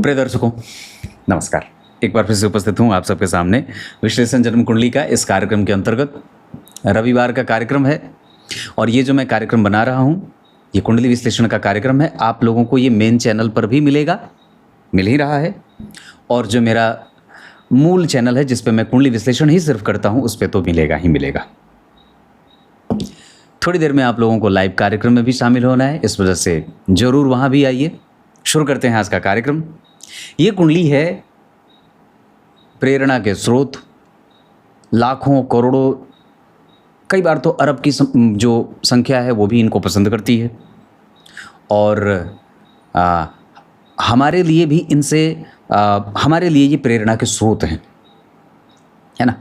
प्रिय दर्शकों, नमस्कार। एक बार फिर से उपस्थित हूँ आप सबके सामने विश्लेषण जन्म कुंडली का इस कार्यक्रम के अंतर्गत। रविवार का कार्यक्रम है और ये जो मैं कार्यक्रम बना रहा हूँ, ये कुंडली विश्लेषण का कार्यक्रम है। आप लोगों को ये मेन चैनल पर भी मिलेगा, मिल ही रहा है, और जो मेरा मूल चैनल है जिस पे मैं कुंडली विश्लेषण ही सिर्फ करता हूँ, उस पर तो मिलेगा ही मिलेगा। थोड़ी देर में आप लोगों को लाइव कार्यक्रम में भी शामिल होना है, इस वजह से ज़रूर वहाँ भी आइए। शुरू करते हैं आज का कार्यक्रम। ये कुंडली है प्रेरणा के स्रोत, लाखों करोड़ों, कई बार तो अरब की जो संख्या है वो भी इनको पसंद करती है, और हमारे लिए भी हमारे लिए ये प्रेरणा के स्रोत हैं, है ना।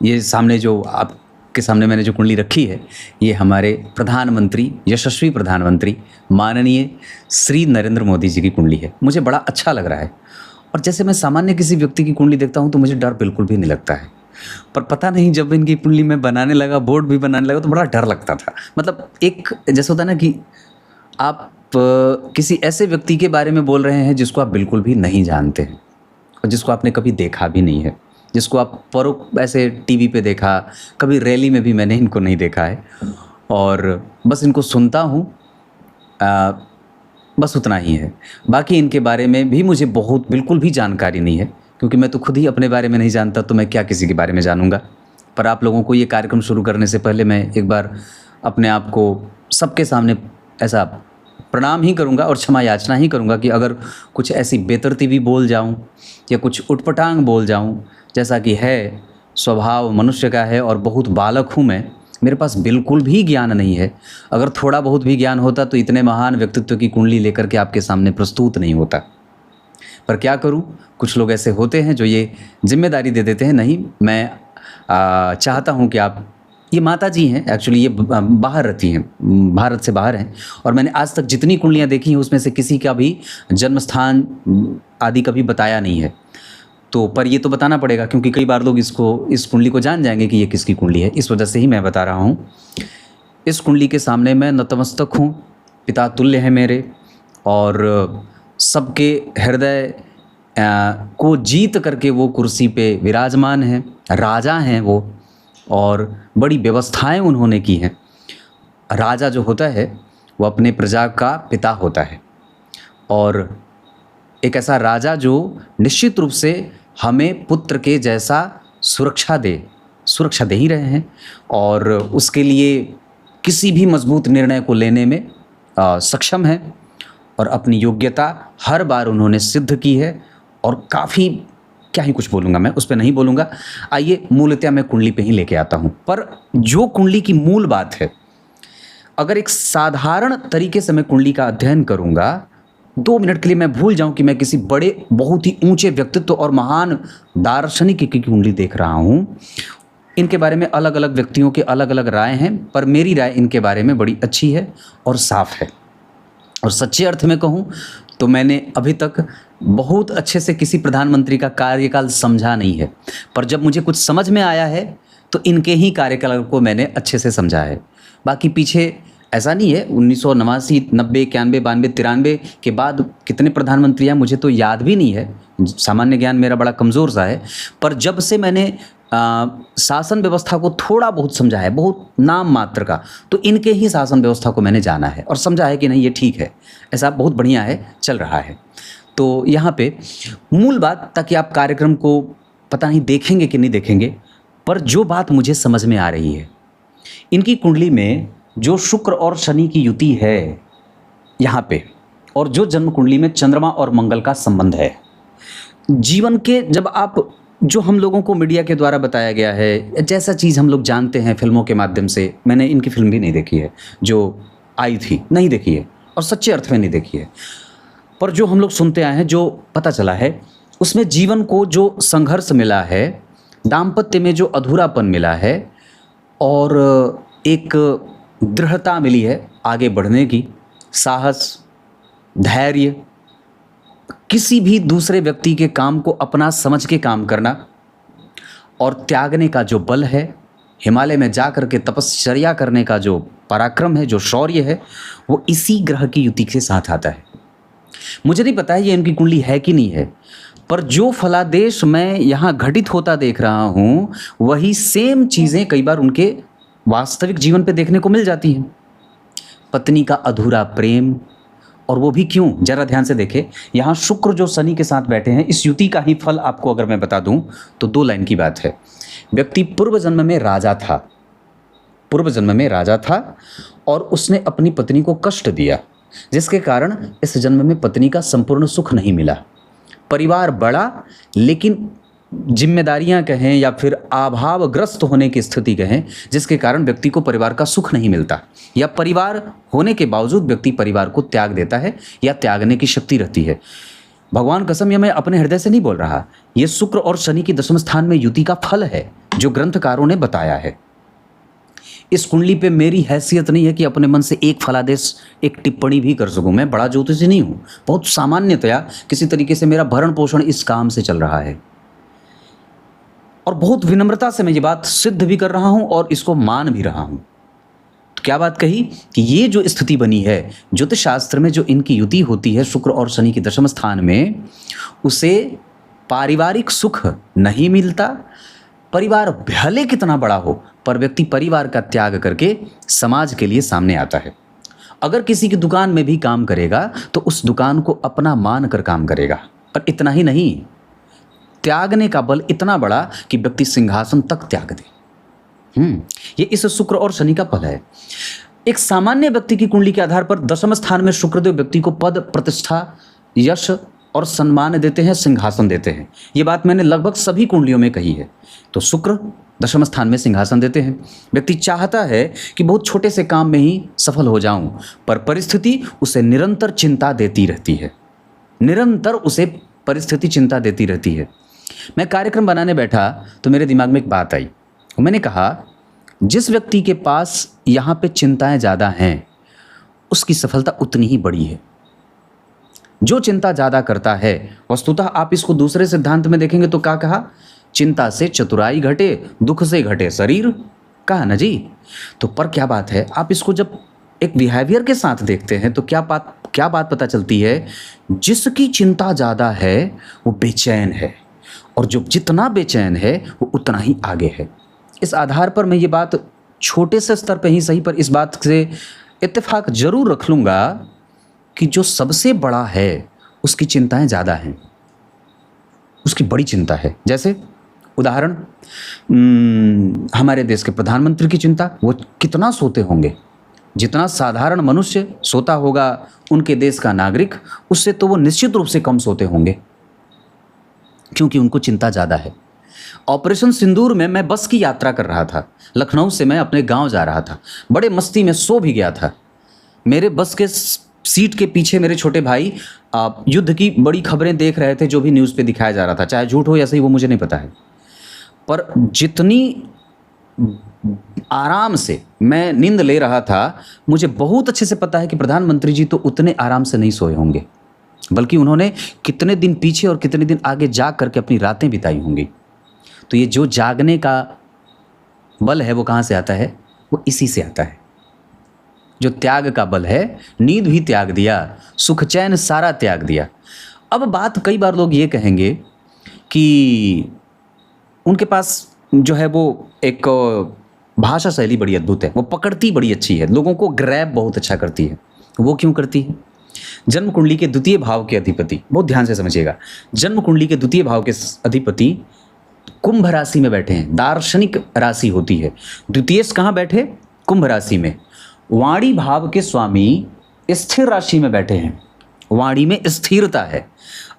ये सामने जो आपके सामने मैंने जो कुंडली रखी है, ये हमारे प्रधानमंत्री, यशस्वी प्रधानमंत्री माननीय श्री नरेंद्र मोदी जी की कुंडली है। मुझे बड़ा अच्छा लग रहा है, और जैसे मैं सामान्य किसी व्यक्ति की कुंडली देखता हूँ तो मुझे डर बिल्कुल भी नहीं लगता है, पर पता नहीं जब इनकी कुंडली में बनाने लगा, बोर्ड भी बनाने लगा, तो बड़ा डर लगता था। मतलब एक जैसा होता है ना कि आप किसी ऐसे व्यक्ति के बारे में बोल रहे हैं जिसको आप बिल्कुल भी नहीं जानते हैं, और जिसको आपने कभी देखा भी नहीं है, जिसको आप ऐसे टीवी पे देखा, कभी रैली में भी मैंने इनको नहीं देखा है, और बस इनको सुनता हूँ, बस उतना ही है। बाकी इनके बारे में भी मुझे बिल्कुल भी जानकारी नहीं है, क्योंकि मैं तो खुद ही अपने बारे में नहीं जानता, तो मैं क्या किसी के बारे में जानूंगा। पर आप लोगों को ये कार्यक्रम शुरू करने से पहले मैं एक बार अपने आप को सबके सामने ऐसा प्रणाम ही करूंगा और क्षमा याचना ही करूंगा कि अगर कुछ ऐसी बेतरतीबी बोल जाऊं या कुछ उटपटांग बोल जाऊं, जैसा कि है स्वभाव मनुष्य का है, और बहुत बालक हूँ मैं, मेरे पास बिल्कुल भी ज्ञान नहीं है। अगर थोड़ा बहुत भी ज्ञान होता तो इतने महान व्यक्तित्व की कुंडली लेकर के आपके सामने प्रस्तुत नहीं होता। पर क्या करूं, कुछ लोग ऐसे होते हैं जो ये जिम्मेदारी दे देते हैं। नहीं, मैं चाहता हूं कि आप, ये माता जी हैं एक्चुअली, ये बाहर रहती हैं, भारत से बाहर हैं, और मैंने आज तक जितनी कुंडलियां देखी हैं उसमें से किसी का भी जन्म स्थान आदि कभी बताया नहीं है। तो पर ये तो बताना पड़ेगा, क्योंकि कई बार लोग इस कुंडली को जान जाएंगे कि ये किसकी कुंडली है, इस वजह से ही मैं बता रहा हूँ। इस कुंडली के सामने मैं नतमस्तक हूँ, पिता तुल्य है मेरे, और सबके हृदय को जीत करके वो कुर्सी पे विराजमान हैं, राजा हैं वो, और बड़ी व्यवस्थाएं उन्होंने की हैं। राजा जो होता है वो अपने प्रजा का पिता होता है, और एक ऐसा राजा जो निश्चित रूप से हमें पुत्र के जैसा सुरक्षा दे ही रहे हैं, और उसके लिए किसी भी मजबूत निर्णय को लेने में सक्षम है, और अपनी योग्यता हर बार उन्होंने सिद्ध की है। और काफ़ी, क्या ही कुछ बोलूँगा मैं, उस पर नहीं बोलूँगा। आइए मूलतः मैं कुंडली पे ही लेके आता हूँ। पर जो कुंडली की मूल बात है, अगर एक साधारण तरीके से मैं कुंडली का अध्ययन करूँगा, 2 मिनट के लिए मैं भूल जाऊं कि मैं किसी बड़े बहुत ही ऊंचे व्यक्तित्व और महान दार्शनिक की कुंडली देख रहा हूं। इनके बारे में अलग अलग व्यक्तियों के अलग अलग राय हैं, पर मेरी राय इनके बारे में बड़ी अच्छी है और साफ है। और सच्चे अर्थ में कहूं तो मैंने अभी तक बहुत अच्छे से किसी प्रधानमंत्री का कार्यकाल समझा नहीं है, पर जब मुझे कुछ समझ में आया है तो इनके ही कार्यकाल को मैंने अच्छे से समझा है। बाकी पीछे ऐसा नहीं है, 1989, 90, 91, 92, 93 के बाद कितने प्रधानमंत्री हैं मुझे तो याद भी नहीं है। सामान्य ज्ञान मेरा बड़ा कमज़ोर सा है, पर जब से मैंने शासन व्यवस्था को थोड़ा बहुत समझा है, बहुत नाम मात्र का, तो इनके ही शासन व्यवस्था को मैंने जाना है और समझा है कि नहीं ये ठीक है, ऐसा बहुत बढ़िया है, चल रहा है। तो यहाँ पे मूल बात, ताकि आप कार्यक्रम को पता नहीं देखेंगे कि नहीं देखेंगे, पर जो बात मुझे समझ में आ रही है, इनकी कुंडली में जो शुक्र और शनि की युति है यहाँ पे, और जो जन्म कुंडली में चंद्रमा और मंगल का संबंध है, जीवन के जब आप, जो हम लोगों को मीडिया के द्वारा बताया गया है, जैसा चीज़ हम लोग जानते हैं फिल्मों के माध्यम से, मैंने इनकी फिल्म भी नहीं देखी है, जो आई थी नहीं देखी है, और सच्चे अर्थ में नहीं देखी है, पर जो हम लोग सुनते आए हैं, जो पता चला है, उसमें जीवन को जो संघर्ष मिला है, दाम्पत्य में जो अधूरापन मिला है, और एक दृढ़ता मिली है आगे बढ़ने की, साहस, धैर्य, किसी भी दूसरे व्यक्ति के काम को अपना समझ के काम करना, और त्यागने का जो बल है, हिमालय में जा कर के तपश्चर्या करने का जो पराक्रम है, जो शौर्य है, वो इसी ग्रह की युति के साथ आता है। मुझे नहीं पता है ये इनकी कुंडली है कि नहीं है, पर जो फलादेश मैं यहाँ घटित होता देख रहा हूँ वही सेम चीज़ें कई बार उनके वास्तविक जीवन पे देखने को मिल जाती हैं। पत्नी का अधूरा प्रेम, और वो भी क्यों, जरा ध्यान से देखें। यहाँ शुक्र जो शनि के साथ बैठे हैं, इस युति का ही फल आपको अगर मैं बता दूं तो 2 लाइन की बात है। व्यक्ति पूर्व जन्म में राजा था, पूर्व जन्म में राजा था और उसने अपनी पत्नी को कष्ट दिया, जिसके कारण इस जन्म में पत्नी का संपूर्ण सुख नहीं मिला। परिवार बड़ा, लेकिन जिम्मेदारियां कहें या फिर अभावग्रस्त होने की स्थिति कहें, जिसके कारण व्यक्ति को परिवार का सुख नहीं मिलता, या परिवार होने के बावजूद व्यक्ति परिवार को त्याग देता है या त्यागने की शक्ति रहती है। भगवान कसम, यह मैं अपने हृदय से नहीं बोल रहा, यह शुक्र और शनि की दशम स्थान में युति का फल है जो ग्रंथकारों ने बताया है। इस कुंडली पे मेरी हैसियत नहीं है कि अपने मन से एक फलादेश, एक टिप्पणी भी कर सकूं। मैं बड़ा ज्योतिषी नहीं हूं, बहुत सामान्यतया किसी तरीके से मेरा भरण पोषण इस काम से चल रहा है, और बहुत विनम्रता से मैं ये बात सिद्ध भी कर रहा हूं और इसको मान भी रहा हूं। तो क्या बात कही कि ये जो स्थिति बनी है ज्योतिष शास्त्र में, जो इनकी युति होती है शुक्र और शनि की दशम स्थान में, उसे पारिवारिक सुख नहीं मिलता। परिवार भले कितना बड़ा हो, पर व्यक्ति परिवार का त्याग करके समाज के लिए सामने आता है। अगर किसी की दुकान में भी काम करेगा तो उस दुकान को अपना मान कर काम करेगा, और इतना ही नहीं, त्यागने का बल इतना बड़ा कि व्यक्ति सिंहासन तक त्याग दे। ये इस शुक्र और शनि का फल है। एक सामान्य व्यक्ति की कुंडली के आधार पर दशम स्थान में शुक्रदेव व्यक्ति को पद, प्रतिष्ठा, यश और सम्मान देते हैं, सिंहासन देते हैं। ये बात मैंने लगभग सभी कुंडलियों में कही है। तो शुक्र दशम स्थान में सिंहासन देते हैं। व्यक्ति चाहता है कि बहुत छोटे से काम में ही सफल हो जाऊं, पर परिस्थिति उसे निरंतर चिंता देती रहती है, निरंतर उसे परिस्थिति चिंता देती रहती है। मैं कार्यक्रम बनाने बैठा तो मेरे दिमाग में एक बात आई। मैंने कहा, जिस व्यक्ति के पास यहाँ पे चिंताएं ज़्यादा हैं उसकी सफलता उतनी ही बड़ी है। जो चिंता ज़्यादा करता है, वस्तुतः आप इसको दूसरे सिद्धांत में देखेंगे तो क्या कहा, चिंता से चतुराई घटे, दुख से घटे शरीर, कहा ना जी। तो पर क्या बात है, आप इसको जब एक बिहेवियर के साथ देखते हैं तो क्या बात पता चलती है, जिसकी चिंता ज़्यादा है वो बेचैन है, और जो जितना बेचैन है वो उतना ही आगे है। इस आधार पर मैं ये बात छोटे से स्तर पे ही सही, पर इस बात से इत्तेफाक जरूर रख लूँगा कि जो सबसे बड़ा है उसकी चिंताएं ज़्यादा हैं, उसकी बड़ी चिंता है। जैसे उदाहरण, हमारे देश के प्रधानमंत्री की चिंता, वो कितना सोते होंगे, जितना साधारण मनुष्य सोता होगा उनके देश का नागरिक, उससे तो वो निश्चित रूप से कम सोते होंगे, क्योंकि उनको चिंता ज़्यादा है। ऑपरेशन सिंदूर में मैं बस की यात्रा कर रहा था, लखनऊ से मैं अपने गांव जा रहा था, बड़े मस्ती में सो भी गया था। मेरे बस के सीट के पीछे मेरे छोटे भाई युद्ध की बड़ी खबरें देख रहे थे, जो भी न्यूज़ पे दिखाया जा रहा था, चाहे झूठ हो या सही वो मुझे नहीं पता है, पर जितनी आराम से मैं नींद ले रहा था, मुझे बहुत अच्छे से पता है कि प्रधानमंत्री जी तो उतने आराम से नहीं सोए होंगे, बल्कि उन्होंने कितने दिन पीछे और कितने दिन आगे जाग करके अपनी रातें बिताई होंगी। तो ये जो जागने का बल है वो कहाँ से आता है, वो इसी से आता है। जो त्याग का बल है, नींद भी त्याग दिया, सुख चैन सारा त्याग दिया। अब बात, कई बार लोग ये कहेंगे कि उनके पास जो है वो एक भाषा शैली बड़ी अद्भुत है, वो पकड़ती बड़ी अच्छी है, लोगों को ग्रैब बहुत अच्छा करती है। वो क्यों करती है? जन्म कुंडली के द्वितीय भाव के अधिपति, बहुत ध्यान से समझिएगा, जन्म कुंडली के द्वितीय भाव के अधिपति कुंभ राशि में बैठे हैं। दार्शनिक राशि होती है। द्वितीय कहाँ बैठे? कुंभ राशि में। वाणी भाव के स्वामी स्थिर राशि में बैठे हैं। वाणी में स्थिरता है।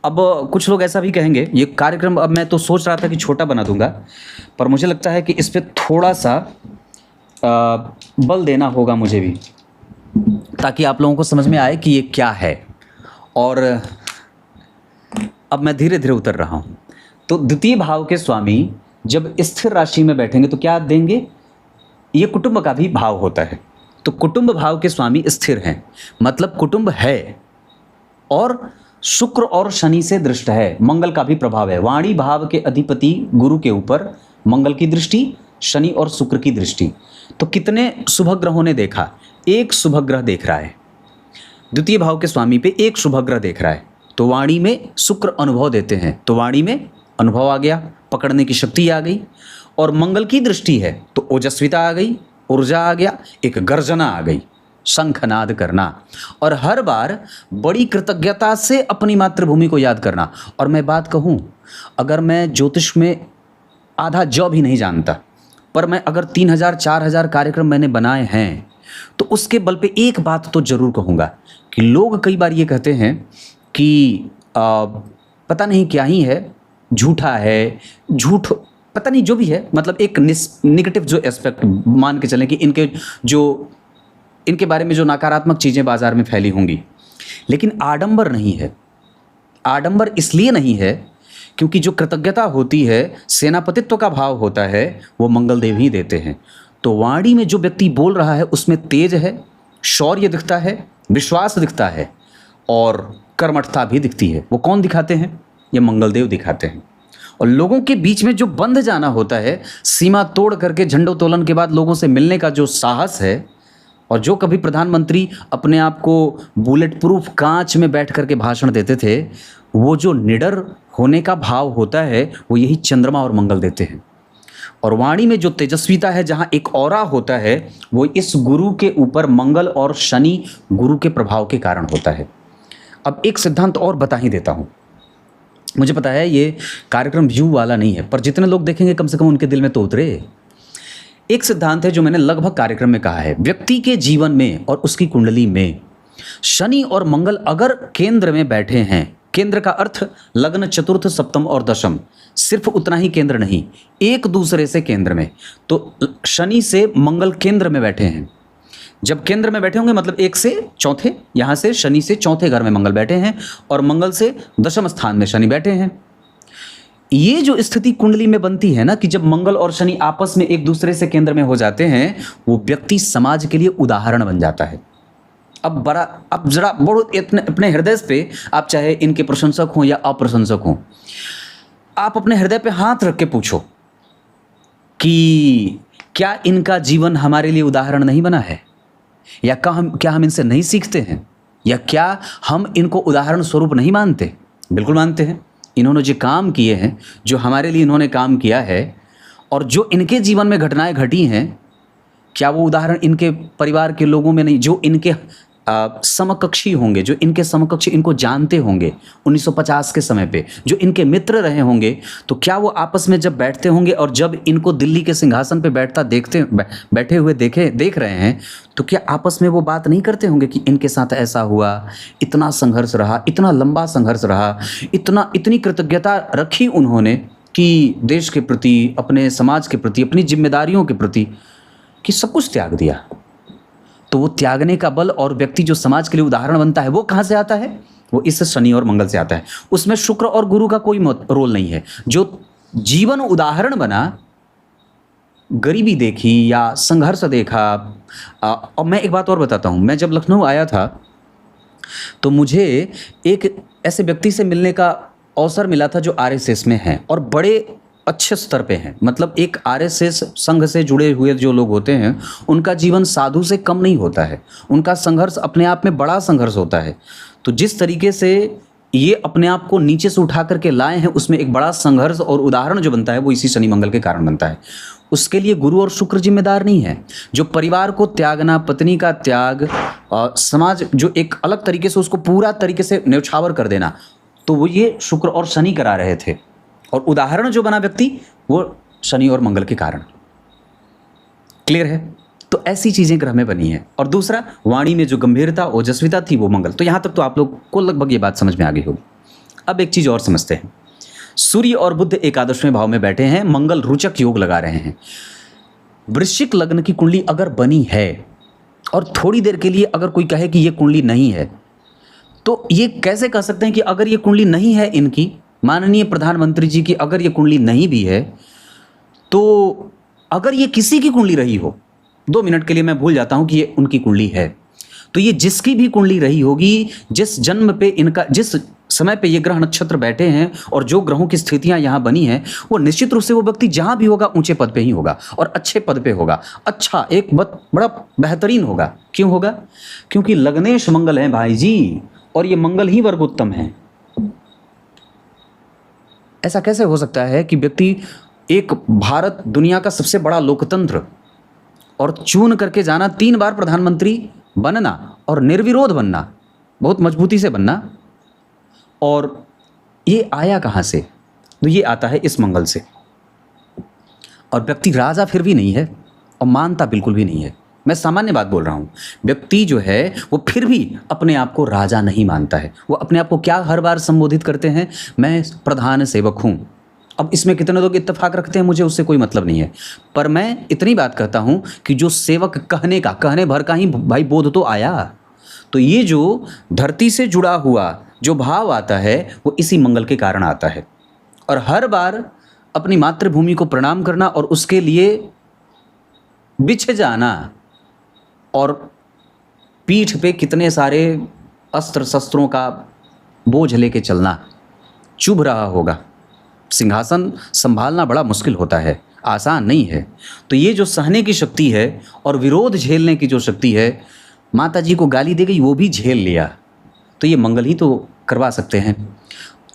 अब कुछ लोग ऐसा भी कहेंगे, ये कार्यक्रम अब मैं तो सोच रहा था कि छोटा बना दूंगा, पर मुझे लगता है कि इस पर थोड़ा सा बल देना होगा मुझे भी, ताकि आप लोगों को समझ में आए कि ये क्या है। और अब मैं धीरे धीरे उतर रहा हूँ। तो द्वितीय भाव के स्वामी जब स्थिर राशि में बैठेंगे तो क्या देंगे? ये कुटुंब का भी भाव होता है। तो कुटुंब भाव के स्वामी स्थिर हैं, मतलब कुटुंब है, और शुक्र और शनि से दृष्ट है, मंगल का भी प्रभाव है। वाणी भाव के अधिपति गुरु के ऊपर मंगल की दृष्टि, शनि और शुक्र की दृष्टि। तो कितने शुभ ग्रहों ने देखा? एक शुभ ग्रह देख रहा है। द्वितीय भाव के स्वामी पे एक शुभ ग्रह देख रहा है, तो वाणी में शुक्र अनुभव देते हैं, तो वाणी में अनुभव आ गया, पकड़ने की शक्ति आ गई। और मंगल की दृष्टि है तो ओजस्विता आ गई, ऊर्जा आ गया, एक गर्जना आ गई, शंखनाद करना, और हर बार बड़ी कृतज्ञता से अपनी मातृभूमि को याद करना। और मैं बात कहूँ, अगर मैं ज्योतिष में आधा जॉब ही नहीं जानता, पर मैं अगर 3000 4000 कार्यक्रम मैंने बनाए हैं, तो उसके बल पे एक बात तो जरूर कहूँगा कि लोग कई बार ये कहते हैं कि पता नहीं क्या ही है, झूठा है, झूठ पता नहीं जो भी है, मतलब एक निगेटिव जो एस्पेक्ट मान के चलें कि इनके बारे में जो नकारात्मक चीज़ें बाजार में फैली होंगी। लेकिन आडंबर नहीं है। आडंबर इसलिए नहीं है क्योंकि जो कृतज्ञता होती है, सेनापतित्व का भाव होता है, वो मंगलदेव ही देते हैं। तो वाणी में जो व्यक्ति बोल रहा है उसमें तेज है, शौर्य दिखता है, विश्वास दिखता है और कर्मठता भी दिखती है। वो कौन दिखाते हैं? ये मंगलदेव दिखाते हैं। और लोगों के बीच में जो बंध जाना होता है, सीमा तोड़ करके झंडोत्तोलन के बाद लोगों से मिलने का जो साहस है, और जो कभी प्रधानमंत्री अपने आप को बुलेट प्रूफ कांच में बैठ करके भाषण देते थे, वो जो निडर होने का भाव होता है, वो यही चंद्रमा और मंगल देते हैं। और वाणी में जो तेजस्विता है, जहाँ एक ऑरा होता है, वो इस गुरु के ऊपर मंगल और शनि गुरु के प्रभाव के कारण होता है। अब एक सिद्धांत और बता ही देता हूँ। मुझे पता है ये कार्यक्रम व्यू वाला नहीं है, पर जितने लोग देखेंगे कम से कम उनके दिल में तो उतरे। एक सिद्धांत है जो मैंने लगभग कार्यक्रम में कहा है, व्यक्ति के जीवन में और उसकी कुंडली में शनि और मंगल अगर केंद्र में बैठे हैं, केंद्र का अर्थ लग्न, चतुर्थ, सप्तम और दशम, सिर्फ उतना ही केंद्र नहीं, एक दूसरे से केंद्र में। तो शनि से मंगल केंद्र में बैठे हैं। जब केंद्र में बैठे होंगे मतलब एक से चौथे, यहाँ से शनि से चौथे घर में मंगल बैठे हैं और मंगल से दशम स्थान में शनि बैठे हैं। ये जो स्थिति कुंडली में बनती है ना, कि जब मंगल और शनि आपस में एक दूसरे से केंद्र में हो जाते हैं, वो व्यक्ति समाज के लिए उदाहरण बन जाता है। अब जरा बहुत अपने हृदय पे, आप चाहे इनके प्रशंसक हों या अप्रशंसक हों, आप अपने हृदय पे हाथ रख के पूछो कि क्या इनका जीवन हमारे लिए उदाहरण नहीं बना है, या क्या हम इनसे नहीं सीखते हैं, या क्या हम इनको उदाहरण स्वरूप नहीं मानते? बिल्कुल मानते हैं। इन्होंने जो काम किए हैं, जो हमारे लिए इन्होंने काम किया है, और जो इनके जीवन में घटनाएं घटी हैं, क्या वो उदाहरण इनके परिवार के लोगों में नहीं, जो इनके समकक्षी होंगे, जो इनके समकक्षी इनको जानते होंगे 1950 के समय पे, जो इनके मित्र रहे होंगे, तो क्या वो आपस में जब बैठते होंगे और जब इनको दिल्ली के सिंहासन पे बैठे हुए देख रहे हैं, तो क्या आपस में वो बात नहीं करते होंगे कि इनके साथ ऐसा हुआ, इतना संघर्ष रहा, इतना लंबा संघर्ष रहा, इतनी कृतज्ञता रखी उन्होंने कि देश के प्रति, अपने समाज के प्रति, अपनी जिम्मेदारियों के प्रति, कि सब कुछ त्याग दिया। तो वो त्यागने का बल और व्यक्ति जो समाज के लिए उदाहरण बनता है, वो कहाँ से आता है? वो इस शनि और मंगल से आता है। उसमें शुक्र और गुरु का कोई रोल नहीं है। जो जीवन उदाहरण बना, गरीबी देखी या संघर्ष देखा। और मैं एक बात और बताता हूँ, मैं जब लखनऊ आया था तो मुझे एक ऐसे व्यक्ति से मिलने का अवसर मिला था जो आरएसएस में हैं और बड़े अच्छे स्तर पे हैं। मतलब एक आरएसएस संघ से जुड़े हुए जो लोग होते हैं, उनका जीवन साधु से कम नहीं होता है, उनका संघर्ष अपने आप में बड़ा संघर्ष होता है। तो जिस तरीके से ये अपने आप को नीचे से उठा करके लाए हैं, उसमें एक बड़ा संघर्ष और उदाहरण जो बनता है, वो इसी शनि मंगल के कारण बनता है। उसके लिए गुरु और शुक्र जिम्मेदार नहीं है। जो परिवार को त्यागना, पत्नी का त्याग, समाज जो एक अलग तरीके से उसको पूरा तरीके से न्यौछावर कर देना, तो वो ये शुक्र और शनि करा रहे थे। और उदाहरण जो बना व्यक्ति, वो शनि और मंगल के कारण। क्लियर है? तो ऐसी चीज़ें ग्रह में बनी हैं। और दूसरा, वाणी में जो गंभीरता, ओजस्विता थी, वो मंगल। तो यहाँ तक तो आप लोग को लगभग ये बात समझ में आ गई होगी। अब एक चीज़ और समझते हैं। सूर्य और बुध एकादशवें भाव में बैठे हैं, मंगल रुचक योग लगा रहे हैं। वृश्चिक लग्न की कुंडली अगर बनी है और थोड़ी देर के लिए अगर कोई कहे कि ये कुंडली नहीं है, तो ये कैसे कह सकते हैं कि अगर ये कुंडली नहीं है इनकी, माननीय प्रधानमंत्री जी की अगर ये कुंडली नहीं भी है, तो अगर ये किसी की कुंडली रही हो, 2 मिनट के लिए मैं भूल जाता हूं कि ये उनकी कुंडली है, तो ये जिसकी भी कुंडली रही होगी, जिस जन्म पे इनका, जिस समय पे ये ग्रह नक्षत्र बैठे हैं और जो ग्रहों की स्थितियां यहाँ बनी हैं, वो निश्चित रूप से वो व्यक्ति जहाँ भी होगा ऊंचे पद पे ही होगा और अच्छे पद पे होगा, अच्छा एक बड़ा बेहतरीन होगा। क्यों होगा? क्योंकि लग्नेश मंगल है भाई जी, और ये मंगल ही वर्गोत्तम है। ऐसा कैसे हो सकता है कि व्यक्ति एक भारत दुनिया का सबसे बड़ा लोकतंत्र और चुन करके जाना, 3 बार प्रधानमंत्री बनना और निर्विरोध बनना, बहुत मजबूती से बनना, और ये आया कहाँ से? तो ये आता है इस मंगल से। और व्यक्ति राजा फिर भी नहीं है और मानता बिल्कुल भी नहीं है। मैं सामान्य बात बोल रहा हूँ। व्यक्ति जो है वो फिर भी अपने आप को राजा नहीं मानता है। वो अपने आप को क्या हर बार संबोधित करते हैं? मैं प्रधान सेवक हूँ। अब इसमें कितने लोग इत्तेफाक रखते हैं, मुझे उससे कोई मतलब नहीं है, पर मैं इतनी बात कहता हूँ कि जो सेवक कहने भर का ही भाई बोध तो आया। तो ये जो धरती से जुड़ा हुआ जो भाव आता है वो इसी मंगल के कारण आता है। और हर बार अपनी मातृभूमि को प्रणाम करना और उसके लिए बिछ जाना और पीठ पे कितने सारे अस्त्र शस्त्रों का बोझ लेके चलना चुभ रहा होगा। सिंहासन संभालना बड़ा मुश्किल होता है, आसान नहीं है। तो ये जो सहने की शक्ति है और विरोध झेलने की जो शक्ति है, माता जी को गाली दे गई वो भी झेल लिया, तो ये मंगल ही तो करवा सकते हैं।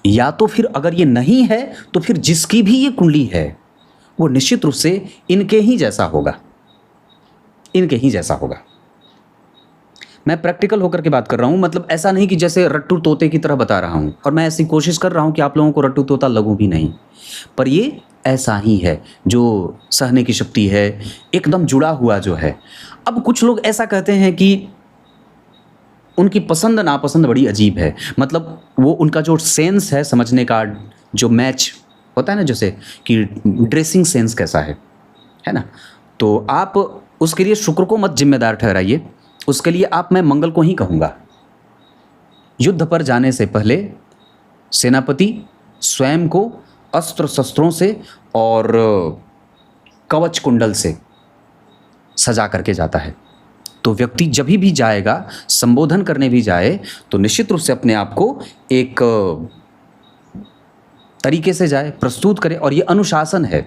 या तो फिर अगर ये नहीं है तो फिर जिसकी भी ये कुंडली है वो निश्चित रूप से इनके ही जैसा होगा, इनके ही जैसा होगा। मैं प्रैक्टिकल होकर के बात कर रहा हूँ, मतलब ऐसा नहीं कि जैसे रट्टू तोते की तरह बता रहा हूँ, और मैं ऐसी कोशिश कर रहा हूँ कि आप लोगों को रट्टू तोता लगूं भी नहीं, पर ये ऐसा ही है जो सहने की शक्ति है, एकदम जुड़ा हुआ जो है। अब कुछ लोग ऐसा कहते हैं कि उनकी पसंद नापसंद बड़ी अजीब है, मतलब वो उनका जो सेंस है समझने का, जो मैच होता है ना, जैसे कि ड्रेसिंग सेंस कैसा है ना, तो आप उसके लिए शुक्र को मत जिम्मेदार ठहराइए, उसके लिए आप मैं मंगल को ही कहूँगा। युद्ध पर जाने से पहले सेनापति स्वयं को अस्त्र शस्त्रों से और कवच कुंडल से सजा करके जाता है। तो व्यक्ति जब भी जाएगा, संबोधन करने भी जाए, तो निश्चित रूप से अपने आप को एक तरीके से जाए, प्रस्तुत करे। और ये अनुशासन है।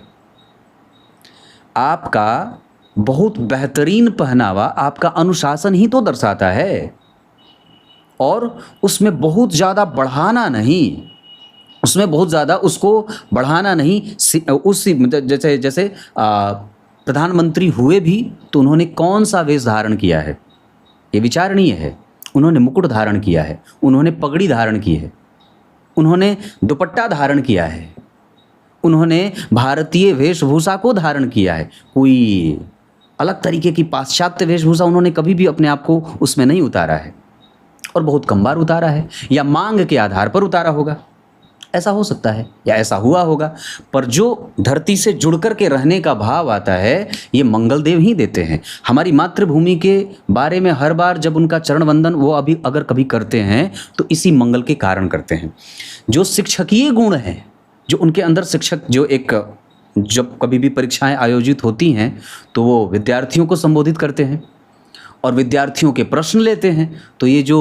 आपका बहुत बेहतरीन पहनावा आपका अनुशासन ही तो दर्शाता है, और उसमें बहुत ज़्यादा बढ़ाना नहीं, उसमें बहुत ज़्यादा उसको बढ़ाना नहीं। उस जैसे प्रधानमंत्री हुए भी तो उन्होंने कौन सा वेश धारण किया है ये विचारणीय है। उन्होंने मुकुट धारण किया है, उन्होंने पगड़ी धारण की है, उन्होंने दुपट्टा धारण किया है, उन्होंने भारतीय वेशभूषा को धारण किया है। कोई अलग तरीके की पाश्चात्य वेशभूषा उन्होंने कभी भी अपने आप को उसमें नहीं उतारा है, और बहुत कम बार उतारा है, या मांग के आधार पर उतारा होगा, ऐसा हो सकता है, या ऐसा हुआ होगा। पर जो धरती से जुड़ कर के रहने का भाव आता है ये मंगल देव ही देते हैं। हमारी मातृभूमि के बारे में हर बार जब उनका चरण वंदन वो अभी अगर कभी करते हैं तो इसी मंगल के कारण करते हैं। जो शिक्षकीय गुण हैं, जो उनके अंदर शिक्षक, जो एक जब कभी भी परीक्षाएं आयोजित होती हैं तो वो विद्यार्थियों को संबोधित करते हैं और विद्यार्थियों के प्रश्न लेते हैं। तो ये जो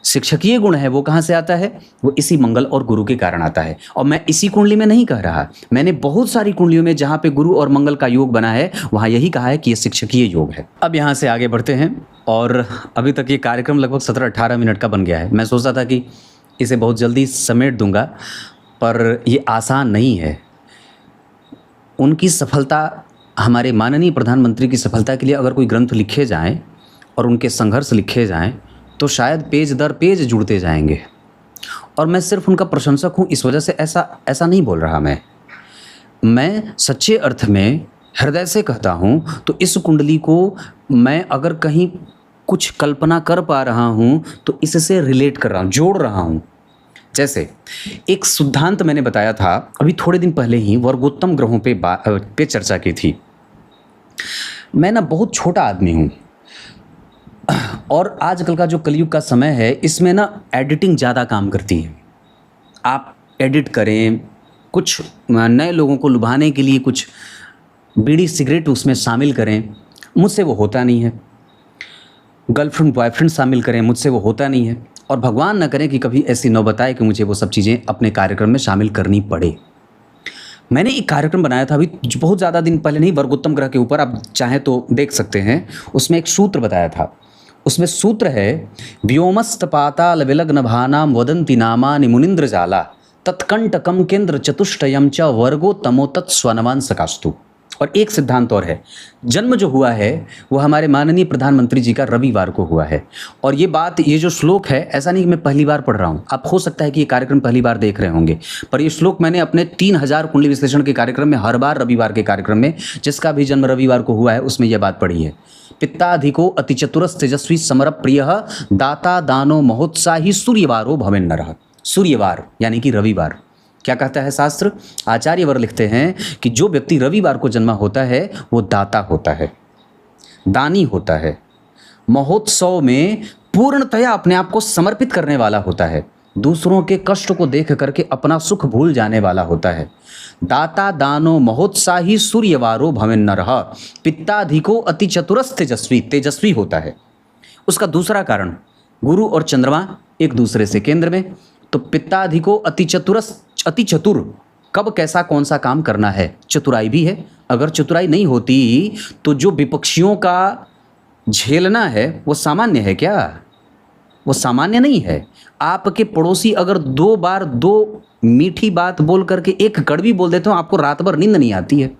शिक्षकीय गुण है वो कहाँ से आता है? वो इसी मंगल और गुरु के कारण आता है। और मैं इसी कुंडली में नहीं कह रहा, मैंने बहुत सारी कुंडलियों में जहाँ पे गुरु और मंगल का योग बना है वहाँ यही कहा है कि ये शिक्षकीय योग है। अब यहाँ से आगे बढ़ते हैं, और अभी तक ये कार्यक्रम लगभग 17-18 मिनट का बन गया है। मैं सोचता था कि इसे बहुत जल्दी समेट दूंगा, पर ये आसान नहीं है। उनकी सफलता, हमारे माननीय प्रधानमंत्री की सफलता के लिए अगर कोई ग्रंथ लिखे जाएं और उनके संघर्ष लिखे जाएं तो शायद पेज दर पेज जुड़ते जाएंगे। और मैं सिर्फ उनका प्रशंसक हूं इस वजह से ऐसा नहीं बोल रहा। मैं सच्चे अर्थ में हृदय से कहता हूं। तो इस कुंडली को मैं अगर कहीं कुछ कल्पना कर पा रहा हूं तो इससे रिलेट कर रहा हूं, जोड़ रहा हूं। जैसे एक सिद्धांत मैंने बताया था अभी थोड़े दिन पहले ही, वर्गोत्तम ग्रहों पे चर्चा की थी। मैं ना बहुत छोटा आदमी हूँ, और आजकल का जो कलयुग का समय है इसमें ना एडिटिंग ज़्यादा काम करती है। आप एडिट करें, कुछ नए लोगों को लुभाने के लिए कुछ बीड़ी सिगरेट उसमें शामिल करें, मुझसे वो होता नहीं है। गर्लफ्रेंड बॉयफ्रेंड शामिल करें, मुझसे वो होता नहीं है। और भगवान न करे कि कभी ऐसी नौबत आए कि मुझे वो सब चीज़ें अपने कार्यक्रम में शामिल करनी पड़े। मैंने एक कार्यक्रम बनाया था अभी जो बहुत ज़्यादा दिन पहले नहीं, वर्गोत्तम ग्रह के ऊपर, आप चाहें तो देख सकते हैं। उसमें एक सूत्र बताया था, उसमें सूत्र है व्योमस्त पाताल विलग्न भानाम वदंती नामानि मुनिंद्र जाला तत्कंटकम केंद्र चतुष्टयम च वर्गोत्तमो तत्स्वनवान सकास्तु। और एक सिद्धांत और है, जन्म जो हुआ है वो हमारे माननीय प्रधानमंत्री जी का रविवार को हुआ है। और ये बात, ये जो श्लोक है, ऐसा नहीं कि मैं पहली बार पढ़ रहा हूँ, आप हो सकता है कि ये कार्यक्रम पहली बार देख रहे होंगे, पर ये श्लोक मैंने अपने 3000 कुंडली विश्लेषण के कार्यक्रम में हर बार रविवार के कार्यक्रम में, जिसका भी जन्म रविवार को हुआ है, उसमें यह बात पढ़ी है। पित्ताधिको अति चतुरस तेजस्वी समर प्रिय दाता दानो महोत्साही सूर्यवारो भवेन नरः। सूर्यवार यानी कि रविवार। क्या कहता है शास्त्र? आचार्यवर लिखते हैं कि जो व्यक्ति रविवार को जन्मा होता है वो दाता होता है, दानी होता है, महोत्सव में पूर्णतया अपने आप को समर्पित करने वाला होता है, दूसरों के कष्ट को देख करके अपना सुख भूल जाने वाला होता है। दाता दानो महोत्साही सूर्यवारो भवेन नरः। पित्ताधिको अति चतुरस तेजस्वी, तेजस्वी होता है। उसका दूसरा कारण, गुरु और चंद्रमा एक दूसरे से केंद्र में, तो पित्ताधिको अति चतुरस, अति चतुर, कब कैसा कौन सा काम करना है, चतुराई भी है। अगर चतुराई नहीं होती तो जो विपक्षियों का झेलना है वो सामान्य है क्या? वो सामान्य नहीं है। आपके पड़ोसी अगर 2 बार 2 मीठी बात बोल करके एक कड़वी बोल देते हो, आपको रात भर नींद नहीं आती है।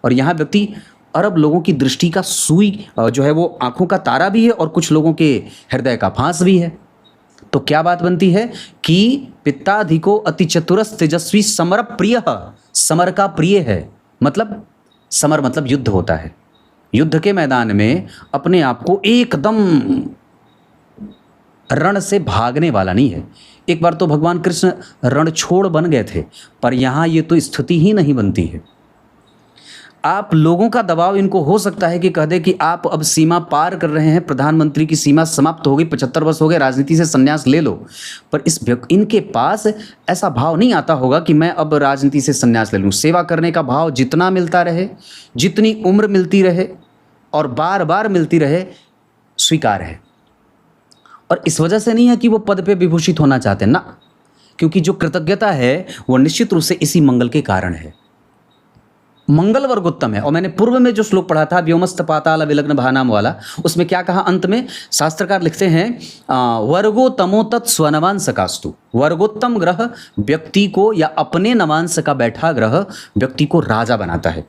और यहाँ व्यक्ति अरब लोगों की दृष्टि का सुई जो है वो आंखों का तारा भी है और कुछ लोगों के हृदय का फांस भी है। तो क्या बात बनती है कि पित्ताधिको अति चतुरस तेजस्वी समर प्रिय, समर का प्रिय है, मतलब समर मतलब युद्ध होता है। युद्ध के मैदान में अपने आप को एकदम रण से भागने वाला नहीं है। एक बार तो भगवान कृष्ण रणछोड़ बन गए थे, पर यहाँ ये तो स्थिति ही नहीं बनती है। आप लोगों का दबाव इनको हो सकता है कि कह दे कि आप अब सीमा पार कर रहे हैं, प्रधानमंत्री की सीमा समाप्त हो गई, 75 वर्ष हो गए, राजनीति से संन्यास ले लो। पर इनके पास ऐसा भाव नहीं आता होगा कि मैं अब राजनीति से संन्यास ले लूँ। सेवा करने का भाव जितना मिलता रहे, जितनी उम्र मिलती रहे और बार बार मिलती रहे, स्वीकार है। और इस वजह से नहीं है कि वो पद पे विभूषित होना चाहते ना, क्योंकि जो कृतज्ञता है वो निश्चित रूप से इसी मंगल के कारण है। मंगल वर्गोत्तम है। और मैंने पूर्व में जो श्लोक पढ़ा था व्योमस्त पाताल विलग्न भानाम वाला, उसमें क्या कहा अंत में? शास्त्रकार लिखते हैं वर्गोत्तमो तत् स्वनवान सकास्तु। वर्गोत्तम ग्रह व्यक्ति को, या अपने नवांश का बैठा ग्रह व्यक्ति को राजा बनाता है।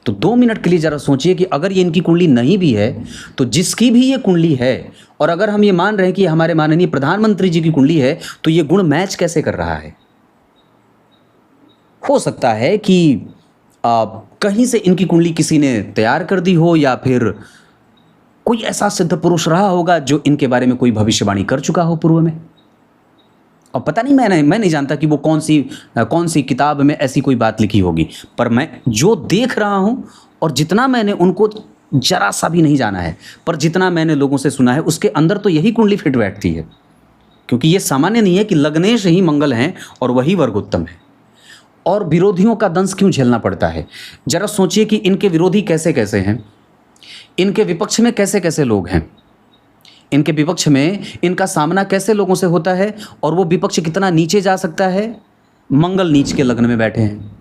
तो 2 मिनट के लिए जरा सोचिए कि अगर ये इनकी कुंडली नहीं भी है तो जिसकी भी ये कुंडली है, और अगर हम ये मान रहे हैं कि हमारे माननीय प्रधानमंत्री जी की कुंडली है, तो ये गुण मैच कैसे कर रहा है? हो सकता है कि कहीं से इनकी कुंडली किसी ने तैयार कर दी हो, या फिर कोई ऐसा सिद्ध पुरुष रहा होगा जो इनके बारे में कोई भविष्यवाणी कर चुका हो पूर्व में। और पता नहीं, मैं नहीं जानता कि वो कौन सी किताब में ऐसी कोई बात लिखी होगी, पर मैं जो देख रहा हूँ और जितना मैंने उनको जरा सा भी नहीं जाना है, पर जितना मैंने लोगों से सुना है, उसके अंदर तो यही कुंडली फिट बैठती है। क्योंकि ये सामान्य नहीं है कि लग्नेश ही मंगल हैं और वही वर्गोत्तम है। और विरोधियों का दंश क्यों झेलना पड़ता है? जरा सोचिए कि इनके विरोधी कैसे कैसे हैं, इनके विपक्ष में कैसे कैसे लोग हैं, इनके विपक्ष में इनका सामना कैसे लोगों से होता है, और वो विपक्ष कितना नीचे जा सकता है। मंगल नीच के लग्न में बैठे हैं।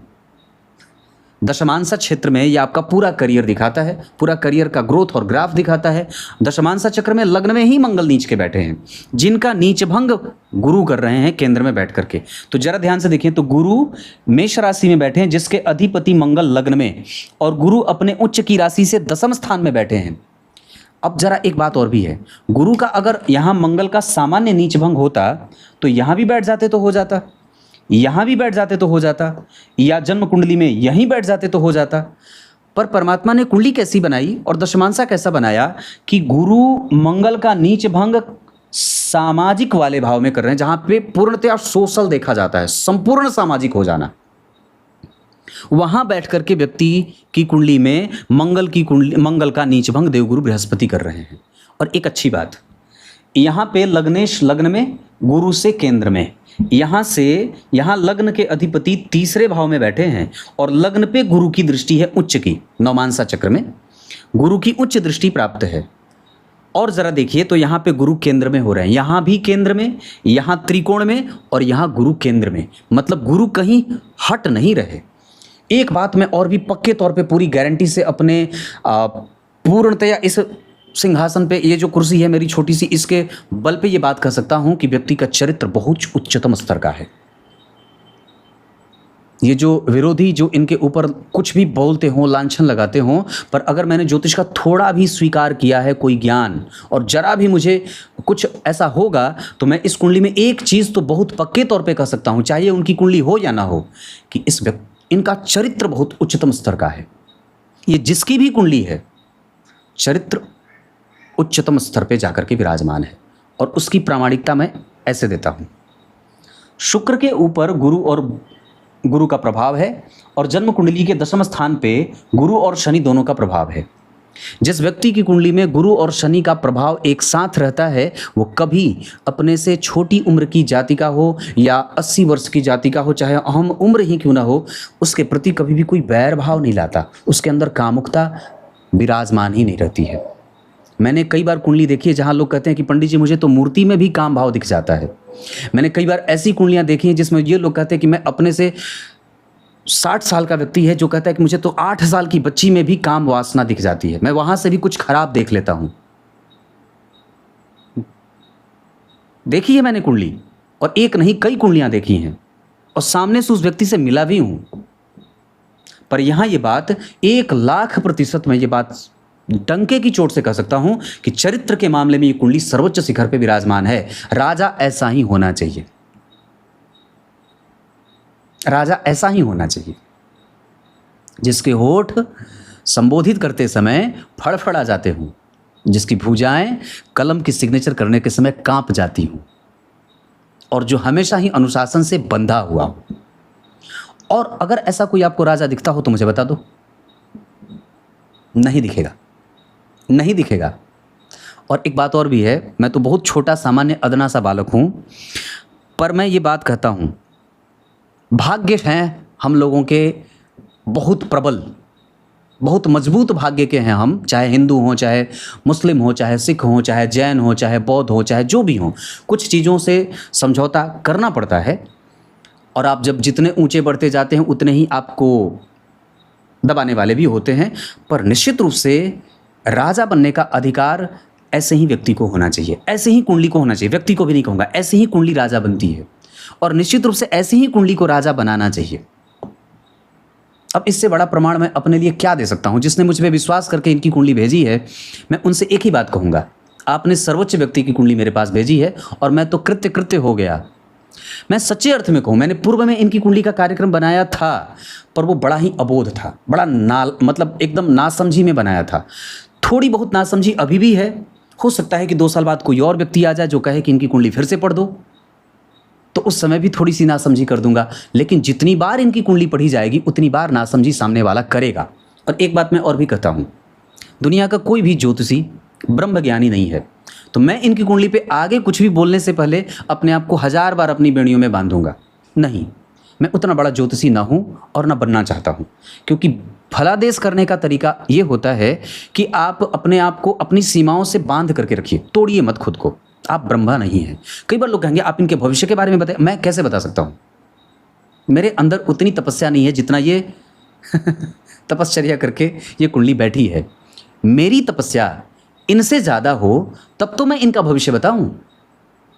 दशमांसा क्षेत्र में ये आपका पूरा करियर दिखाता है, पूरा करियर का ग्रोथ और ग्राफ दिखाता है। दशमांसा चक्र में लग्न में ही मंगल नीच के बैठे हैं, जिनका नीच भंग गुरु कर रहे हैं केंद्र में बैठ करके। तो जरा ध्यान से देखिए, तो गुरु मेष राशि में बैठे हैं जिसके अधिपति मंगल लग्न में, और गुरु अपने उच्च की राशि से 10वें स्थान में बैठे हैं। अब जरा एक बात और भी है, गुरु का अगर यहाँ मंगल का सामान्य नीच भंग होता तो यहाँ भी बैठ जाते तो हो जाता, यहाँ भी बैठ जाते तो हो जाता, या जन्म कुंडली में यहीं बैठ जाते तो हो जाता। पर परमात्मा ने कुंडली कैसी बनाई और दशमांसा कैसा बनाया कि गुरु मंगल का नीच भंग सामाजिक वाले भाव में कर रहे हैं, जहाँ पे पूर्णतया सोशल देखा जाता है, संपूर्ण सामाजिक हो जाना। वहाँ बैठ करके व्यक्ति की कुंडली में मंगल का नीच भंग देवगुरु बृहस्पति कर रहे हैं। और एक अच्छी बात, यहाँ पे लग्नेश लग्न में, गुरु से केंद्र में, यहाँ लग्न के अधिपति 3रे भाव में बैठे हैं, और लग्न पे गुरु की दृष्टि है उच्च की। नवमांसा चक्र में गुरु की उच्च दृष्टि प्राप्त है। और ज़रा देखिए तो यहाँ पे गुरु केंद्र में हो रहे हैं, यहाँ भी केंद्र में, यहाँ त्रिकोण में और यहाँ गुरु केंद्र में, मतलब गुरु कहीं हट नहीं रहे। एक बात मैं और भी पक्के तौर पे पूरी गारंटी से अपने पूर्णतया इस सिंहासन पे, ये जो कुर्सी है मेरी छोटी सी, इसके बल पे ये बात कह सकता हूँ कि व्यक्ति का चरित्र बहुत उच्चतम स्तर का है। ये जो विरोधी जो इनके ऊपर कुछ भी बोलते हों, लांछन लगाते हों, पर अगर मैंने ज्योतिष का थोड़ा भी स्वीकार किया है, कोई ज्ञान, और जरा भी मुझे कुछ ऐसा होगा, तो मैं इस कुंडली में एक चीज़ तो बहुत पक्के तौर पे कह सकता हूँ, चाहे उनकी कुंडली हो या ना हो, कि इनका चरित्र बहुत उच्चतम स्तर का है। ये जिसकी भी कुंडली है, चरित्र उच्चतम स्तर पे जाकर के विराजमान है। और उसकी प्रामाणिकता मैं ऐसे देता हूँ। शुक्र के ऊपर गुरु का प्रभाव है और जन्म कुंडली के 10वें स्थान पे गुरु और शनि दोनों का प्रभाव है। जिस व्यक्ति की कुंडली में गुरु और शनि का प्रभाव एक साथ रहता है, वो कभी अपने से छोटी उम्र की जाति का हो या 80 वर्ष की जाति का हो, चाहे अहम उम्र ही क्यों ना हो, उसके प्रति कभी भी कोई बैर भाव नहीं लाता। उसके अंदर कामुकता विराजमान ही नहीं रहती है। मैंने कई बार कुंडली देखी है जहाँ लोग कहते हैं कि पंडित जी मुझे तो मूर्ति में भी काम भाव दिख जाता है। मैंने कई बार ऐसी कुंडलियाँ देखी हैं जिसमें ये लोग कहते हैं कि मैं अपने से 60 साल का व्यक्ति है जो कहता है कि मुझे तो 8 साल की बच्ची में भी काम वासना दिख जाती है, मैं वहाँ से भी कुछ खराब देख लेता हूँ। देखी है मैंने कुंडली, और एक नहीं कई कुंडलियाँ देखी हैं, और सामने से उस व्यक्ति से मिला भी हूँ। पर यहाँ ये बात 1,00,000% मैं ये बात डंके की चोट से कह सकता हूं कि चरित्र के मामले में ये कुंडली सर्वोच्च शिखर पे विराजमान है। राजा ऐसा ही होना चाहिए, राजा ऐसा ही होना चाहिए, जिसके होठ संबोधित करते समय फड़फड़ा जाते हों, जिसकी भुजाएं कलम की सिग्नेचर करने के समय कांप जाती हों, और जो हमेशा ही अनुशासन से बंधा हुआ हो। और अगर ऐसा कोई आपको राजा दिखता हो तो मुझे बता दो। नहीं दिखेगा, नहीं दिखेगा। और एक बात और भी है, मैं तो बहुत छोटा सामान्य अदना सा बालक हूं, पर मैं ये बात कहता हूं, भाग्य हैं हम लोगों के बहुत प्रबल, बहुत मजबूत भाग्य के हैं हम, चाहे हिंदू हों, चाहे मुस्लिम हो, चाहे सिख हों, चाहे जैन हो, चाहे बौद्ध हो, चाहे जो भी हो, कुछ चीज़ों से समझौता करना पड़ता है। और आप जब जितने ऊंचे बढ़ते जाते हैं उतने ही आपको दबाने वाले भी होते हैं। पर निश्चित रूप से राजा बनने का अधिकार ऐसे ही व्यक्ति को होना चाहिए, ऐसे ही कुंडली को होना चाहिए। व्यक्ति को भी नहीं कहूँगा, ऐसे ही कुंडली राजा बनती है, और निश्चित रूप से ऐसे ही कुंडली को राजा बनाना चाहिए। अब इससे बड़ा प्रमाण मैं अपने लिए क्या दे सकता हूँ? जिसने मुझ पर विश्वास करके इनकी कुंडली भेजी है, मैं उनसे एक ही बात कहूँगा, आपने सर्वोच्च व्यक्ति की कुंडली मेरे पास भेजी है और मैं तो कृत्य हो गया। मैं सच्चे अर्थ में कहूँ, मैंने पूर्व में इनकी कुंडली का कार्यक्रम बनाया था, पर वो बड़ा ही अबोध था, बड़ा मतलब एकदम नासमझी में बनाया था। थोड़ी बहुत नासमझी अभी भी है। हो सकता है कि 2 साल बाद कोई और व्यक्ति आ जाए जो कहे कि इनकी कुंडली फिर से पढ़ दो, तो उस समय भी थोड़ी सी नासमझी कर दूंगा। लेकिन जितनी बार इनकी कुंडली पढ़ी जाएगी उतनी बार नासमझी सामने वाला करेगा। और एक बात मैं और भी कहता हूँ, दुनिया का कोई भी ज्योतिषी ब्रह्मज्ञानी नहीं है। तो मैं इनकी कुंडली पे आगे कुछ भी बोलने से पहले अपने आप को 1000 बार अपनी बेड़ियों में बांधूंगा। नहीं, मैं उतना बड़ा ज्योतिषी ना हूँ और ना बनना चाहता हूँ, क्योंकि फलादेश करने का तरीका ये होता है कि आप अपने आप को अपनी सीमाओं से बांध करके रखिए, तोड़िए मत खुद को। आप ब्रह्मा नहीं हैं। कई बार लोग कहेंगे आप इनके भविष्य के बारे में बताएं। मैं कैसे बता सकता हूँ? मेरे अंदर उतनी तपस्या नहीं है जितना ये तपश्चर्या करके ये कुंडली बैठी है। मेरी तपस्या इनसे ज़्यादा हो तब तो मैं इनका भविष्य बताऊं।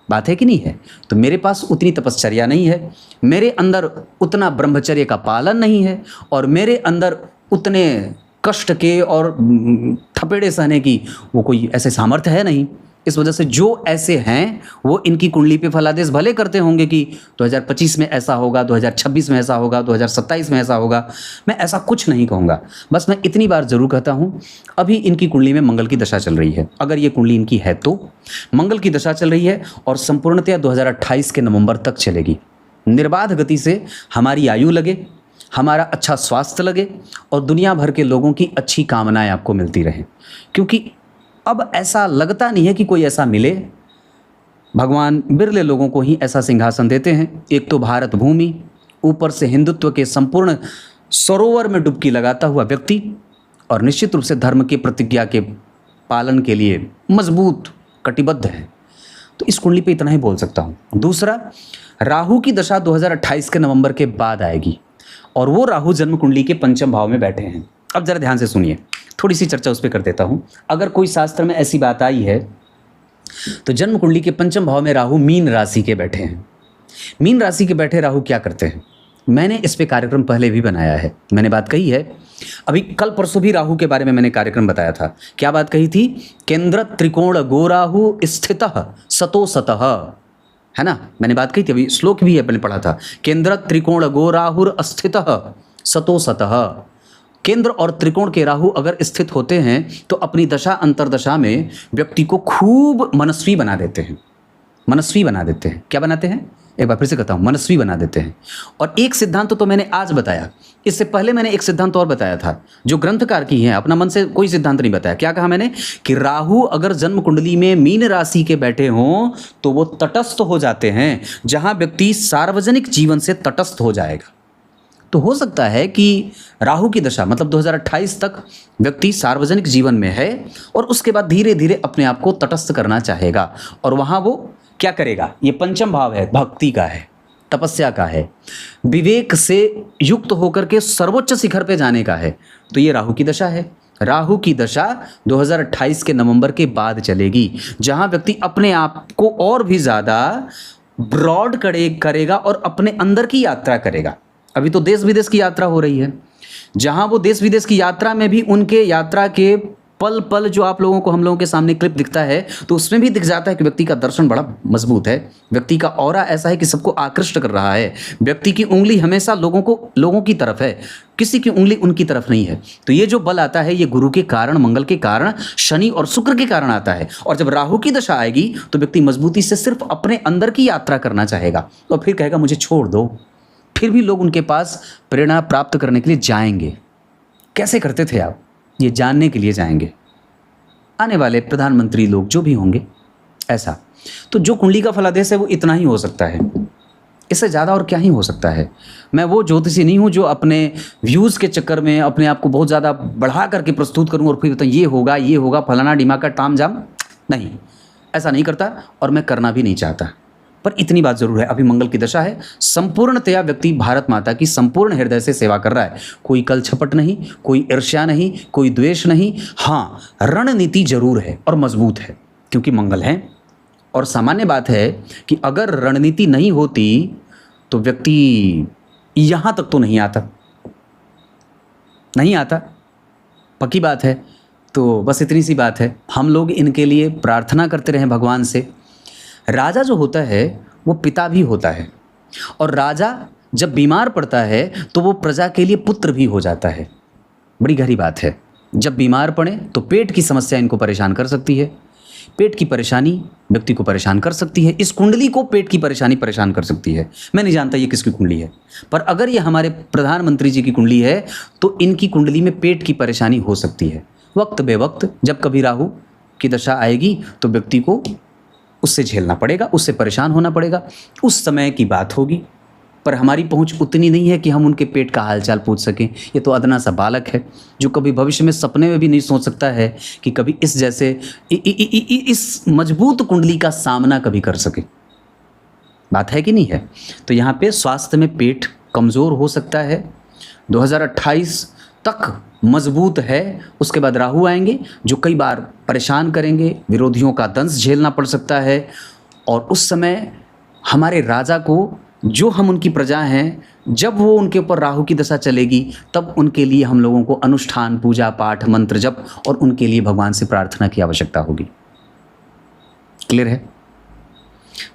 बात है कि नहीं है? तो मेरे पास उतनी तपश्चर्या नहीं है, मेरे अंदर उतना ब्रह्मचर्य का पालन नहीं है, और मेरे अंदर उतने कष्ट के और थपेड़े सहने की वो कोई ऐसे सामर्थ्य है नहीं। इस वजह से जो ऐसे हैं वो इनकी कुंडली पे फलादेश भले करते होंगे कि 2025 में ऐसा होगा, 2026 में ऐसा होगा, 2027 में ऐसा होगा। मैं ऐसा कुछ नहीं कहूँगा। बस मैं इतनी बार ज़रूर कहता हूँ, अभी इनकी कुंडली में मंगल की दशा चल रही है। अगर ये कुंडली इनकी है तो मंगल की दशा चल रही है और संपूर्णतया 2028 के नवंबर तक चलेगी। निर्बाध गति से हमारी आयु लगे, हमारा अच्छा स्वास्थ्य लगे और दुनिया भर के लोगों की अच्छी कामनाएं आपको मिलती रहें। क्योंकि अब ऐसा लगता नहीं है कि कोई ऐसा मिले। भगवान बिरले लोगों को ही ऐसा सिंहासन देते हैं। एक तो भारत भूमि, ऊपर से हिंदुत्व के संपूर्ण सरोवर में डुबकी लगाता हुआ व्यक्ति, और निश्चित रूप से धर्म की प्रतिज्ञा के पालन के लिए मजबूत कटिबद्ध हैं। तो इस कुंडली पे इतना ही बोल सकता हूँ। दूसरा, राहु की दशा 2028 के नवंबर के बाद आएगी और वो राहु जन्म कुंडली के पंचम भाव में बैठे हैं। अब जरा ध्यान से सुनिए, थोड़ी सी चर्चा उस पर कर देता हूँ। अगर कोई शास्त्र में ऐसी बात आई है तो जन्म कुंडली के पंचम भाव में राहु मीन राशि के बैठे हैं। मीन राशि के बैठे राहु क्या करते हैं, मैंने इस पे कार्यक्रम पहले भी बनाया है, मैंने बात कही है। अभी कल परसों भी राहु के बारे में मैंने कार्यक्रम बताया था। क्या बात कही थी? केंद्र त्रिकोण गोराहु स्थितः सतो सतः, है ना, मैंने बात कही थी। अभी श्लोक भी है, मैंने पढ़ा था, केंद्र त्रिकोण गोराहुर स्थितः सतो सतः। केंद्र और त्रिकोण के राहु अगर स्थित होते हैं तो अपनी दशा अंतरदशा में व्यक्ति को खूब मनस्वी बना देते हैं। मनस्वी बना देते हैं। क्या बनाते हैं? एक बार फिर से कहता हूँ, मनस्वी बना देते हैं। और एक सिद्धांत तो मैंने आज बताया, इससे पहले मैंने एक सिद्धांत और बताया था जो ग्रंथकार की है, अपना मन से कोई सिद्धांत नहीं बताया। क्या कहा मैंने? कि राहु अगर जन्म कुंडली में मीन राशि के बैठे हों तो वो तटस्थ हो जाते हैं, जहां व्यक्ति सार्वजनिक जीवन से तटस्थ हो जाएगा। तो हो सकता है कि राहु की दशा मतलब 2028 तक व्यक्ति सार्वजनिक जीवन में है और उसके बाद धीरे धीरे अपने आप को तटस्थ करना चाहेगा और वहाँ वो क्या करेगा? ये पंचम भाव है, भक्ति का है, तपस्या का है, विवेक से युक्त होकर के सर्वोच्च शिखर पे जाने का है। तो ये राहु की दशा है। राहु की दशा 2028 के नवंबर के बाद चलेगी, जहां व्यक्ति अपने आप को और भी ज़्यादा ब्रॉड करेगा और अपने अंदर की यात्रा करेगा। अभी तो देश विदेश की यात्रा हो रही है, जहां वो देश विदेश की यात्रा में भी उनके यात्रा के पल पल जो आप लोगों को हम लोगों के सामने क्लिप दिखता है तो उसमें भी दिख जाता है कि व्यक्ति का दर्शन बड़ा मजबूत है, व्यक्ति का ऑरा ऐसा है कि सबको आकृष्ट कर रहा है, व्यक्ति की उंगली हमेशा लोगों की तरफ है, किसी की उंगली उनकी तरफ नहीं है। तो ये जो बल आता है ये गुरु के कारण, मंगल के कारण, शनि और शुक्र के कारण आता है। और जब राहु की दशा आएगी तो व्यक्ति मजबूती से सिर्फ अपने अंदर की यात्रा करना चाहेगा और फिर कहेगा मुझे छोड़ दो। फिर भी लोग उनके पास प्रेरणा प्राप्त करने के लिए जाएंगे। कैसे करते थे आप? ये जानने के लिए जाएंगे। आने वाले प्रधानमंत्री लोग जो भी होंगे ऐसा। तो जो कुंडली का फलादेश है वो इतना ही हो सकता है, इससे ज़्यादा और क्या ही हो सकता है। मैं वो ज्योतिषी नहीं हूँ जो अपने व्यूज़ के चक्कर में अपने आप को बहुत ज़्यादा बढ़ा करके प्रस्तुत करूँ और फिर बताऊँ ये होगा फलाना डिमा का ताम जाम। नहीं, ऐसा नहीं करता और मैं करना भी नहीं चाहता। पर इतनी बात जरूर है, अभी मंगल की दशा है, संपूर्णतया व्यक्ति भारत माता की संपूर्ण हृदय से सेवा कर रहा है। कोई कल छपट नहीं, कोई ईर्ष्या नहीं, कोई द्वेष नहीं। हाँ, रणनीति जरूर है और मजबूत है क्योंकि मंगल है। और सामान्य बात है कि अगर रणनीति नहीं होती तो व्यक्ति यहाँ तक तो नहीं आता, पक्की बात है। तो बस इतनी सी बात है, हम लोग इनके लिए प्रार्थना करते रहें भगवान से। राजा जो होता है वो पिता भी होता है और राजा जब बीमार पड़ता है तो वो प्रजा के लिए पुत्र भी हो जाता है। बड़ी गहरी बात है। जब बीमार पड़े तो पेट की समस्या इनको परेशान कर सकती है, पेट की परेशानी व्यक्ति को परेशान कर सकती है। इस कुंडली को पेट की परेशानी परेशान कर सकती है। मैं नहीं जानता ये किसकी कुंडली है, पर अगर ये हमारे प्रधानमंत्री जी की कुंडली है तो इनकी कुंडली में पेट की परेशानी हो सकती है। वक्त बेवक्त जब कभी राहु की दशा आएगी तो व्यक्ति को उससे झेलना पड़ेगा, उससे परेशान होना पड़ेगा, उस समय की बात होगी। पर हमारी पहुंच उतनी नहीं है कि हम उनके पेट का हालचाल पूछ सकें। ये तो अदना सा बालक है जो कभी भविष्य में सपने में भी नहीं सोच सकता है कि कभी इस जैसे इस मजबूत कुंडली का सामना कभी कर सके। बात है कि नहीं है? तो यहाँ पे स्वास्थ्य में पेट कमज़ोर हो सकता है। 2028 तक मजबूत है, उसके बाद राहु आएंगे जो कई बार परेशान करेंगे, विरोधियों का दंश झेलना पड़ सकता है। और उस समय हमारे राजा को, जो हम उनकी प्रजा हैं, जब वो उनके ऊपर राहु की दशा चलेगी तब उनके लिए हम लोगों को अनुष्ठान, पूजा पाठ, मंत्र जप और उनके लिए भगवान से प्रार्थना की आवश्यकता होगी। क्लियर है?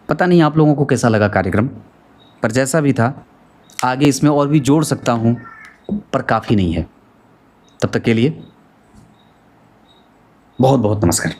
पता नहीं आप लोगों को कैसा लगा कार्यक्रम, पर जैसा भी था आगे इसमें और भी जोड़ सकता हूँ, पर काफ़ी नहीं है। तब तक के लिए बहुत बहुत नमस्कार।